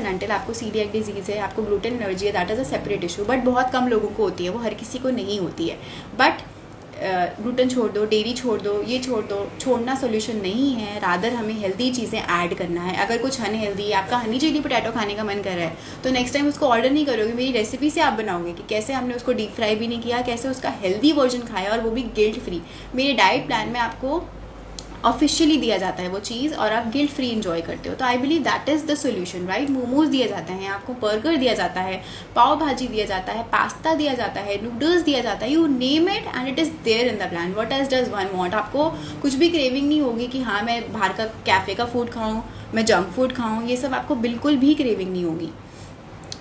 अनटिल आपको सीलिएक डिजीज़ है, आपको ग्लूटेन एलर्जी है, that is a separate issue. But बहुत कम लोगों को होती है, वो हर किसी को नहीं होती है. बट ग्लूटेन छोड़ दो, डेयरी छोड़ दो, ये छोड़ दो, छोड़ना सोल्यूशन नहीं है. रादर हमें हेल्दी चीज़ें ऐड करना है. अगर कुछ अनहेल्दी, आपका हनी चिली पोटैटो खाने का मन कर रहा है, तो नेक्स्ट टाइम उसको ऑर्डर नहीं करोगे, मेरी रेसिपी से आप बनाओगे कि कैसे हमने उसको डीप फ्राई भी नहीं किया, कैसे उसका हेल्दी वर्जन खाया, और वो भी गिल्ट फ्री. मेरे डाइट प्लान में आपको ऑफिशियली दिया जाता है वो चीज़, और आप गिल्ट फ्री इंजॉय करते हो. तो I believe that is the solution, right. Momos दिए जाते हैं आपको, बर्गर दिया जाता है, पाव भाजी दिया जाता है, पास्ता दिया जाता है, नूडल्स दिया जाता है, you name it and it is there in the plan. What else does one want. आपको कुछ भी क्रेविंग नहीं होगी कि हाँ मैं बाहर का कैफ़े का फूड खाऊँ, मैं जंक फूड खाऊँ, ये सब आपको बिल्कुल भी क्रेविंग नहीं होगी.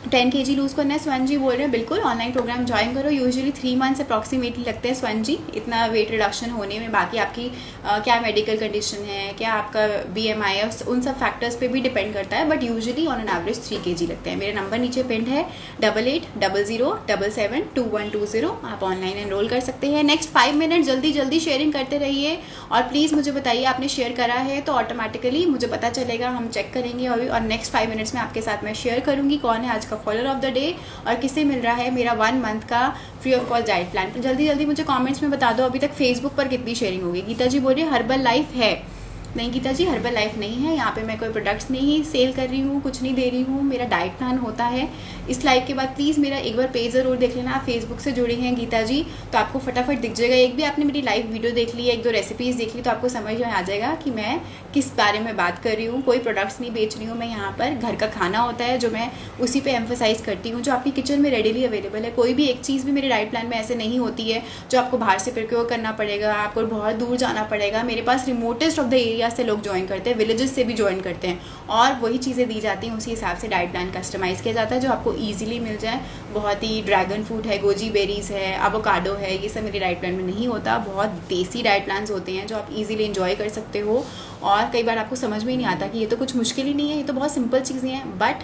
10 kg लूज़ करना है, स्वर्ण जी बोल रहे हैं. बिल्कुल ऑनलाइन प्रोग्राम ज्वाइन करो. यूजुअली 3 मंथ्स अप्रॉक्सीमेटली लगते हैं स्वर्ण जी इतना वेट रिडक्शन होने में. बाकी आपकी क्या मेडिकल कंडीशन है, क्या आपका BMI है, उन सब फैक्टर्स पे भी डिपेंड करता है. But usually on an average 3 kg लगते हैं. मेरा नंबर नीचे पिंड है 8800772120. आप ऑनलाइन एनरोल कर सकते हैं. नेक्स्ट 5 मिनट जल्दी शेयरिंग करते रहिए, और प्लीज़ मुझे बताइए आपने शेयर करा है तो ऑटोमेटिकली मुझे पता चलेगा, हम चेक करेंगे अभी. और नेक्स्ट 5 मिनट्स में आपके साथ मैं शेयर करूँगी कौन है आज का फॉलोअर ऑफ द डे और किसे मिल रहा है मेरा 1 मंथ का free of cost diet plan. तो जल्दी मुझे कमेंट्स में बता दो अभी तक फेसबुक पर कितनी शेयरिंग होगी. गीता जी बोल रही है हर्बल लाइफ है. नहीं गीता जी, हर्बल लाइफ नहीं है. यहाँ पे मैं कोई प्रोडक्ट्स नहीं सेल कर रही हूँ, कुछ नहीं दे रही हूँ. मेरा डाइट प्लान होता है. इस लाइव के बाद प्लीज़ मेरा एक बार पेज ज़रूर देख लेना. आप फेसबुक से जुड़े हैं गीता जी तो आपको फटाफट दिख जाएगा. एक भी आपने मेरी लाइव वीडियो देख ली है, 1-2 रेसिपीज़ देख ली, तो आपको समझ में आ जाएगा कि मैं किस बारे में बात कर रही हूँ. कोई प्रोडक्ट्स नहीं बेच रही हूँ मैं. यहाँ पर घर का खाना होता है जो मैं उसी पे एम्फोसाइज़ करती हूँ, जो आपकी किचन में रेडीली अवेलेबल है. कोई भी एक चीज़ भी मेरे डाइट प्लान में ऐसे नहीं होती है जो आपको बाहर से प्रोक्योर करना पड़ेगा, आपको बहुत दूर जाना पड़ेगा. मेरे पास रिमोटेस्ट ऑफ द एरिया से लोग ज्वाइन करते हैं, विलेजेस से भी ज्वाइन करते हैं, और वही चीज़ें दी जाती हैं. उसी हिसाब से डाइट प्लान कस्टमाइज़ किया जाता है जो आपको ईजिली मिल जाए. बहुत ही ड्रैगन फ्रूट है, गोजी बेरीज है, एवोकाडो है, ये सब मेरे डाइट प्लान में नहीं होता. बहुत देसी डाइट प्लान्स होते हैं जो आप इजीली एंजॉय कर सकते हो. और कई बार आपको समझ में ही नहीं आता कि ये तो कुछ मुश्किल ही नहीं है, ये तो बहुत सिंपल चीज़ें हैं. बट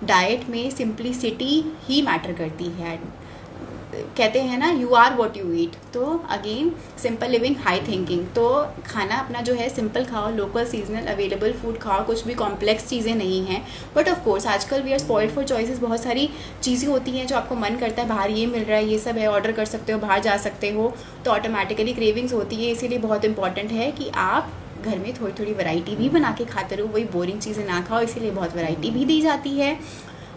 डाइट में सिंप्लिसिटी ही मैटर करती है. कहते हैं ना you are what you eat. तो again simple living high thinking. तो खाना अपना जो है सिंपल खाओ, लोकल सीजनल अवेलेबल फूड खाओ, कुछ भी कॉम्प्लेक्स चीज़ें नहीं हैं. बट ऑफ कोर्स आजकल we are spoiled for choices. बहुत सारी चीज़ें होती हैं जो आपको मन करता है बाहर ये मिल रहा है, ये सब है, ऑर्डर कर सकते हो, बाहर जा सकते हो, तो ऑटोमेटिकली क्रेविंग्स होती है. इसीलिए बहुत इंपॉर्टेंट है कि आप घर में थोड़ी वैरायटी भी बना के खाते रहो. वही बोरिंग चीज़ें ना खाओ, इसीलिए बहुत वैरायटी भी दी जाती है.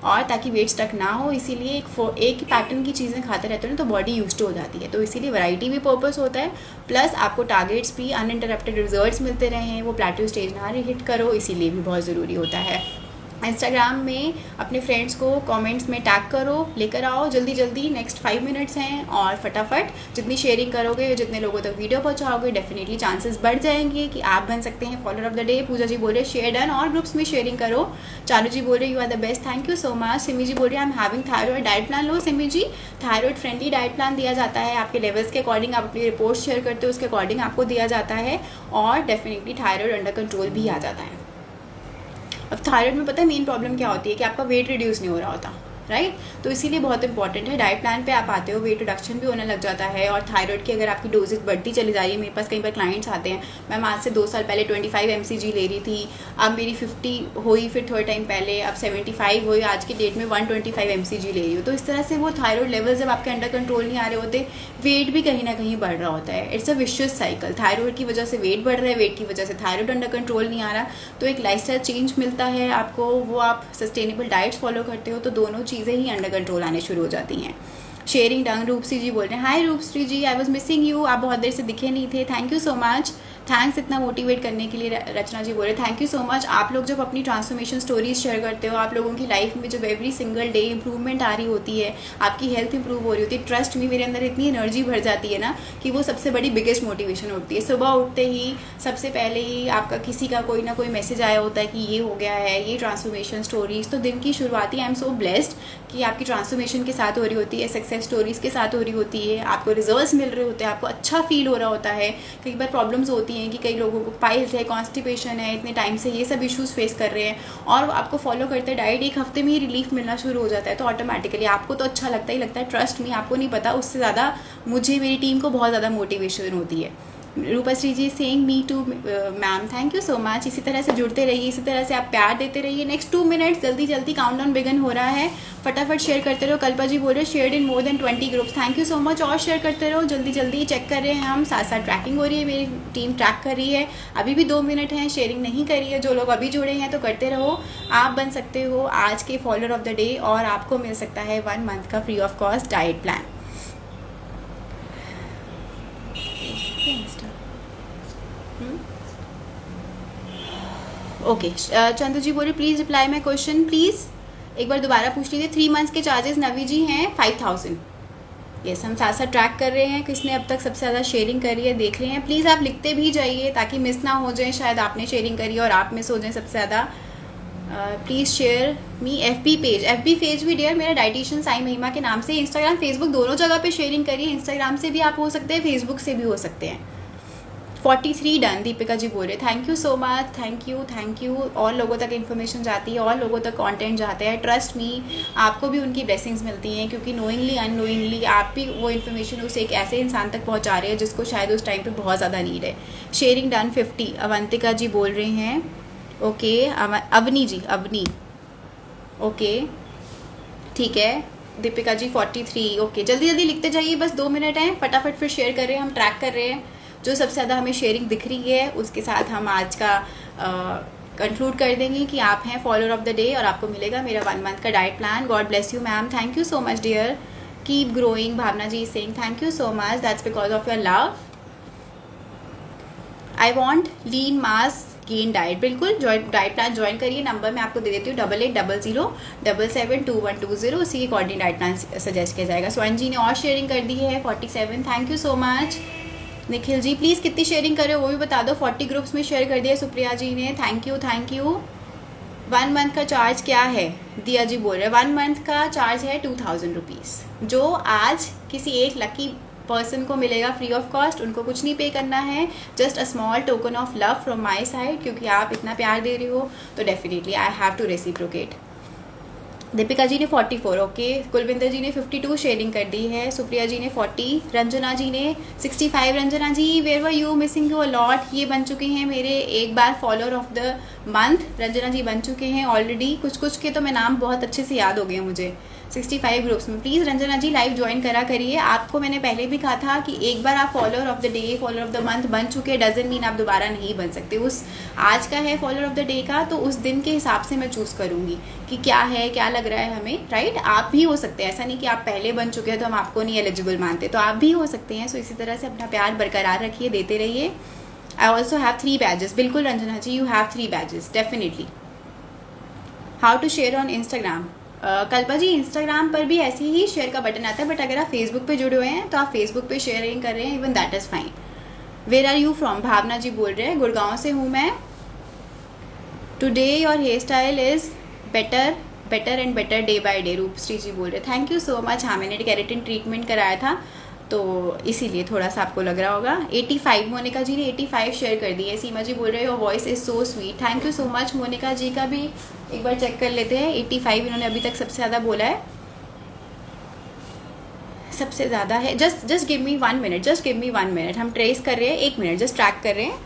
और ताकि वेट स्टक ना हो, इसीलिए एक पैटर्न की चीज़ें खाते रहते हो ना तो बॉडी यूज्ड टू हो जाती है. तो इसीलिए वैरायटी भी पर्पस होता है. प्लस आपको टारगेट्स भी अनइंटरप्टेड रिजल्ट्स मिलते रहे हैं, वो प्लेटो स्टेज ना हिट करो, इसीलिए भी बहुत ज़रूरी होता है. इंस्टाग्राम में अपने फ्रेंड्स को कमेंट्स में टैग करो, लेकर आओ जल्दी. नेक्स्ट 5 मिनट्स हैं, और फटाफट जितनी शेयरिंग करोगे, जितने लोगों तक वीडियो पहुंचाओगे, डेफिनेटली चांसेस बढ़ जाएंगे कि आप बन सकते हैं follower of the day. Pooja ji बोल रहे शेयर डन, और ग्रुप्स में शेयरिंग करो. चारू जी बोल रहे you are the best, thank you so much. Simi ji बोल रहे I am having thyroid diet plan. लो Simi ji, thyroid friendly diet plan दिया जाता है. आपके लेवल्स के अकॉर्डिंग आप अपनी रिपोर्ट शेयर करते हो, उसके अकॉर्डिंग आपको दिया जाता है, और डेफिनेटली थायराइड अंडर कंट्रोल भी आ जाता है. अब थायराइड में पता है मेन प्रॉब्लम क्या होती है कि आपका वेट रिड्यूस नहीं हो रहा होता, राइट. तो इसीलिए बहुत इंपॉर्टेंट है. डाइट प्लान पे आप आते हो, वेट रिडक्शन भी होने लग जाता है. और थायराइड की अगर आपकी डोजेज बढ़ती चली जा रही है, मेरे पास कई बार क्लाइंट्स आते हैं, मैम आज से 2 साल पहले 25 mcg ले रही थी, अब मेरी 50 हुई, फिर थोड़े टाइम पहले अब 75 हुई, आज की डेट में 125 mcg ले रही हूँ. तो इस तरह से वो थायराइड लेवल जब आपके अंडर कंट्रोल नहीं आ रहे होते, वेट भी कहीं ना कहीं बढ़ रहा होता है. It's a vicious cycle. Thyroid की वजह से वेट बढ़ रहा है, वेट की वजह से थायराइड अंडर कंट्रोल नहीं आ रहा. तो एक लाइफस्टाइल चेंज मिलता है आपको, वो आप सस्टेनेबल डाइट्स फॉलो करते हो, तो दोनों चीज़ें ही अंडर कंट्रोल आने शुरू हो जाती हैं. Sharing done. रूपसी जी बोल रहे हैं हाय रूपश्री जी, आई वाज मिसिंग यू. आप बहुत देर से दिखे नहीं थे, thank you so much. Thanks इतना मोटिवेट करने के लिए. रचना जी बोल रहे थैंक यू सो मच. आप लोग जब अपनी ट्रांसफॉर्मेशन स्टोरीज शेयर करते हो, आप लोगों की लाइफ में जब एवरी सिंगल डे इंप्रूवमेंट आ रही होती है, आपकी हेल्थ इंप्रूव हो रही होती है, ट्रस्ट में मेरे अंदर इतनी एनर्जी भर जाती है ना कि वो सबसे बड़ी बिगेस्ट मोटिवेशन होती है. सुबह उठते ही सबसे पहले ही आपका किसी का कोई ना कोई मैसेज आया होता है कि ये हो गया है, ये ट्रांसफॉर्मेशन स्टोरीज. तो दिन की शुरुआती आई एम सो ब्लेस्ड कि आपकी ट्रांसफॉर्मेशन के साथ हो रही होती है, सक्सेस स्टोरीज के साथ हो रही होती है, आपको रिजल्ट्स मिल रहे होते हैं, आपको अच्छा फील हो रहा होता है. कई बार प्रॉब्लम्स होती होती हैं कि कई लोगों को पाइल्स है, कॉन्स्टिपेशन है, इतने टाइम से ये सब इश्यूज़ फेस कर रहे हैं और आपको फॉलो करते डाइट एक हफ्ते में ही रिलीफ मिलना शुरू हो जाता है, तो ऑटोमेटिकली आपको तो अच्छा लगता ही लगता है। ट्रस्ट मी, आपको नहीं पता, उससे ज़्यादा मुझे, मेरी टीम को बहुत ज़्यादा मोटिवेशन होती है। Rupashri ji saying me too ma'am, thank you so much. इसी तरह से जुड़ते रहिए, इसी तरह से आप प्यार देते रहिए। नेक्स्ट 2 मिनट्स जल्दी जल्दी काउंटडाउन बिगन हो रहा है, फटाफट शेयर करते रहो। कल्पा जी बोल रहे shared in more than 20 groups, thank you so much. और शेयर करते रहो, जल्दी जल्दी चेक कर रहे हैं हम, साथ साथ ट्रैकिंग हो रही है, मेरी टीम ट्रैक कर रही है। अभी भी 2 मिनट हैं, शेयरिंग नहीं करी है, जो लोग अभी जुड़े हैं तो करते रहो। आप बन सकते हो आज के फॉलोअर ऑफ द डे और आपको मिल सकता है 1 मंथ का free of cost diet plan. Okay Chandu ji बोल रहे please reply my question please, एक बार दोबारा पूछ लीजिए। 3 मंथ्स के चार्जेस नवी जी हैं 5000। यस, हम साथ साथ ट्रैक कर रहे हैं किसने अब तक सबसे ज़्यादा शेयरिंग करी है, देख रहे हैं। प्लीज़ आप लिखते भी जाइए ताकि मिस ना हो जाए, शायद आपने शेयरिंग करी और आप मिस हो जाए सबसे ज़्यादा। Please share me FB page भी डियर मेरा डाइटिशियन साई महिमा के नाम से। इंस्टाग्राम फेसबुक दोनों जगह पे शेयरिंग करिए, इंस्टाग्राम से भी आप हो सकते हैं, फेसबुक से भी हो सकते हैं। 43 डन, दीपिका जी बोल रहे thank you so much, thank you. और लोगों तक इन्फॉर्मेशन जाती है और लोगों तक कंटेंट जाता है, ट्रस्ट मी आपको भी उनकी ब्लेसिंग्स मिलती हैं, क्योंकि नोइंगली अननोइंगली आप भी वो इन्फॉर्मेशन उस एक ऐसे इंसान तक पहुंचा रहे हैं जिसको शायद उस टाइम पे बहुत ज़्यादा नीड है। शेयरिंग डन 50, अवंतिका जी बोल रहे हैं। ओके अवनी जी, अवनी, ओके ठीक है। दीपिका जी 43, ओके जल्दी जल्दी लिखते जाइए, बस 2 मिनट हैं, फटाफट फिर शेयर कर रहे हैं, हम ट्रैक कर रहे हैं। जो सबसे ज़्यादा हमें शेयरिंग दिख रही है उसके साथ हम आज का कंक्लूड कर देंगे कि आप हैं फॉलोअर ऑफ द डे और आपको मिलेगा मेरा 1 मंथ का diet plan. God bless you ma'am, thank you so much dear, keep growing. Bhavna ji saying thank you so much, that's because of your love. I want lean mass gain diet, बिल्कुल diet plan join करिए। Number मैं आपको दे देती हूँ 8800772120, उसी के according diet plan suggest किया जाएगा। स्वर्ण जी ने और शेयरिंग कर दी है 47, thank you so much. Nikhil ji please कितनी शेयरिंग करे वो भी बता दो, 40 ग्रुप्स में शेयर कर दिया सुप्रिया जी ने, थैंक यू। 1 मंथ का चार्ज क्या है, दिया जी बोल रहे 1 मंथ का चार्ज है 2000 रुपीज़, जो आज किसी एक लकी पर्सन को मिलेगा फ्री ऑफ कॉस्ट। उनको कुछ नहीं पे करना है, just a small token of love from my side, क्योंकि आप इतना प्यार दे रहे हो तो definitely I have to reciprocate. Deepika ji ने 44, ओके। कुलविंदर जी ने 52 शेयरिंग कर दी है। सुप्रिया जी ने 40, रंजना जी ने 65। Ranjana ji where were you, missing you a lot. ये बन चुके हैं मेरे एक बार follower of the month. Ranjana ji बन चुके हैं ऑलरेडी, कुछ के तो मैं नाम बहुत अच्छे से याद हो गए मुझे 65 ग्रुप्स में। Please Ranjana ji live join करा करिए। आपको मैंने पहले भी कहा था कि एक बार आप follower of the day, follower of the month बन चुके डजन मीन आप दोबारा नहीं बन सकते। उस आज का है फॉलोअर ऑफ द डे का, तो उस दिन के हिसाब से मैं चूज़ करूँगी कि क्या है, क्या लग रहा है हमें, राइट। आप भी हो सकते हैं, ऐसा नहीं कि आप पहले बन चुके हैं तो हम आपको नहीं एलिजिबल मानते, तो आप भी हो सकते हैं। सो इसी तरह से अपना प्यार बरकरार रखिए, देते रहिए। आई ऑल्सो हैव 3 बैजेस, बिल्कुल Ranjana ji you have 3 badges definitely. How to share on Instagram, Kalpa ji Instagram पर भी ऐसे ही शेयर का बटन आता है, बट अगर आप फेसबुक पे जुड़े हुए हैं तो आप फेसबुक पे शेयरिंग कर रहे हैं, even that is fine. Where are you from, Bhavna ji बोल रहे हैं गुड़गांव से हूँ मैं। Today your hair style is better and better day by day, Rupshri ji बोल रहे हैं थैंक यू सो मच। हाँ मैंने केराटिन ट्रीटमेंट कराया था तो इसीलिए थोड़ा सा आपको लग रहा होगा। 85 मोनिका जी ने 85 शेयर कर दी है। सीमा जी बोल रहे हो voice is so sweet, thank you so much. Monika ji का भी एक बार चेक कर लेते हैं। 85 इन्होंने अभी तक सबसे ज़्यादा बोला है, सबसे ज़्यादा है। Just give me 1 minute, just give me 1 minute, हम ट्रेस कर रहे हैं, 1 मिनट जस्ट ट्रैक कर रहे हैं।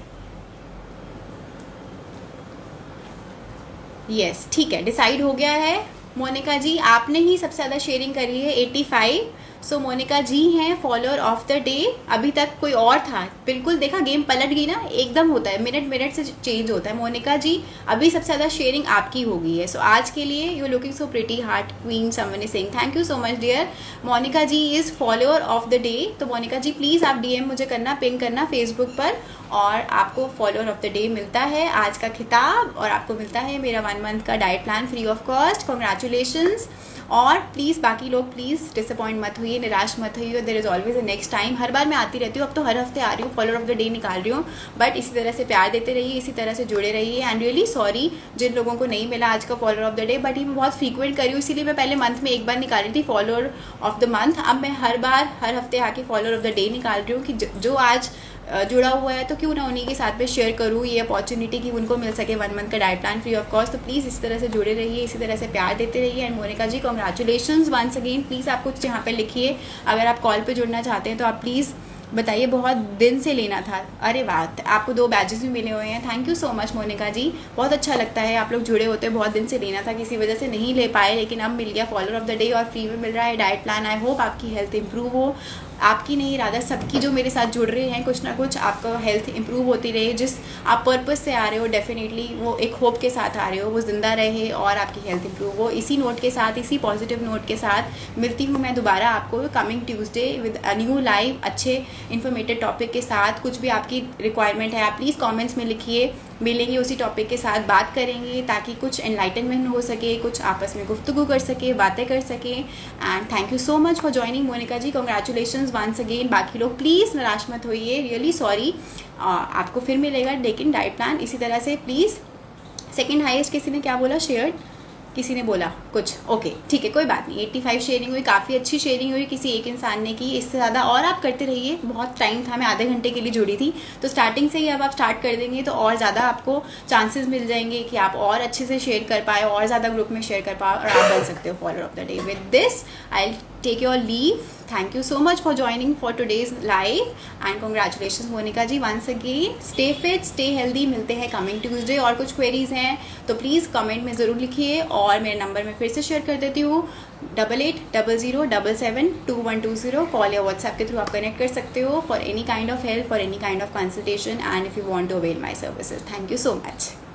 यस ठीक है, डिसाइड हो गया है। मोनिका जी आपने ही सबसे ज़्यादा शेयरिंग करी है 85। सो मोनिका जी हैं फॉलोअर ऑफ द डे। अभी तक कोई और था, बिल्कुल देखा गेम पलट गई ना, एकदम होता है, मिनट से चेंज होता है। मोनिका जी अभी सबसे ज़्यादा शेयरिंग आपकी हो गई है। सो आज के लिए you looking so pretty heart queen, someone is saying thank you so much dear. Monika ji is follower of the day. तो मोनिका जी प्लीज़ आप DM मुझे करना, पिंग करना फेसबुक पर, और आपको फॉलोअर ऑफ द डे मिलता है आज का खिताब, और आपको मिलता है मेरा 1 मंथ का diet plan free of cost. Congratulations. और प्लीज़ बाकी लोग प्लीज़ डिसअपॉइंट मत हुई, निराश मत हुई। There is always a next time. हर बार मैं आती रहती हूँ, अब तो हर हफ्ते आ रही हूँ, फॉलोअर ऑफ द डे निकाल रही हूँ, बट इसी तरह से प्यार देते रहिए, इसी तरह से जुड़े रहिए। एंड रियली सॉरी जिन लोगों को नहीं मिला आज का follower of the day, but ये मैं बहुत फ्रीक्वेंट करी हूँ, इसीलिए मैं पहले मंथ में एक बार निकाल रही थी फॉलोअर ऑफ द मंथ। अब मैं हर हफ्ते आके फॉलोअर ऑफ द डे निकाल रही हूँ कि जो आज जुड़ा हुआ है, तो क्यों ना उन्हीं के साथ में शेयर करूँ ये अपॉर्चुनिटी कि उनको मिल सके 1 मंथ का diet plan free of cost. तो प्लीज़ इस तरह से जुड़े रहिए, इसी तरह से प्यार देते रहिए। And Monika ji congratulations once again. Please आप कुछ यहाँ पर लिखिए, अगर आप कॉल पर जुड़ना चाहते हैं तो आप प्लीज़ बताइए। बहुत दिन से लेना था, अरे वाह, आपको 2 बैचेस भी मिले हुए हैं। Thank you so much Monika ji, बहुत अच्छा लगता है आप लोग जुड़े होते हैं। बहुत दिन से लेना था, किसी वजह से नहीं ले पाए, लेकिन अब मिल गया फॉलोअर ऑफ द डे और फ्री में मिल रहा है डाइट प्लान। आई होप आपकी हेल्थ इंप्रूव हो, आपकी नहीं राधा सबकी जो मेरे साथ जुड़ रहे हैं, कुछ ना कुछ आपका हेल्थ इंप्रूव होती रहे। जिस आप पर्पस से आ रहे हो डेफिनेटली वो एक होप के साथ आ रहे हो, वो ज़िंदा रहे और आपकी हेल्थ इंप्रूव हो। इसी नोट के साथ, इसी पॉजिटिव नोट के साथ मिलती हूँ मैं दोबारा आपको coming Tuesday with a new live अच्छे इन्फॉर्मेटिव टॉपिक के साथ। कुछ भी आपकी रिक्वायरमेंट है आप प्लीज़ कॉमेंट्स में लिखिए, मिलेंगे उसी टॉपिक के साथ, बात करेंगे ताकि कुछ एनलाइटनमेंट हो सके, कुछ आपस में गुफ्तगू कर सके, बातें कर सके। And thank you so much for joining Monika ji, congratulations once again. बाकी लोग प्लीज़ निराश मत होइए, रियली सॉरी। आपको फिर मिलेगा लेकिन डाइट प्लान इसी तरह से प्लीज़। सेकेंड हाईएस्ट किसी ने क्या बोला, शेयर किसी ने बोला कुछ, ओके ठीक है कोई बात नहीं। 85 शेयरिंग हुई, काफ़ी अच्छी शेयरिंग हुई किसी एक इंसान ने की, इससे ज़्यादा और आप करते रहिए। बहुत टाइम था, मैं आधे घंटे के लिए जुड़ी थी, तो स्टार्टिंग से ही अब आप स्टार्ट कर देंगे तो और ज़्यादा आपको चांसेस मिल जाएंगे कि आप और अच्छे से शेयर कर पाए, और ज़्यादा ग्रुप में शेयर कर पाए और आप बन सकते हो follower of the day. With this I take your leave. Thank you so much for joining for today's live and congratulations Monika ji once again. Stay fit, stay healthy. मिलते हैं coming Tuesday। और कुछ queries हैं तो प्लीज़ कमेंट में ज़रूर लिखिए, और मेरे नंबर में फिर से शेयर कर देती हूँ 8800772120। कॉल या व्हाट्सएप के थ्रू आप कनेक्ट कर सकते हो for any kind of help, for any kind of consultation and if you want to avail my services. Thank you so much.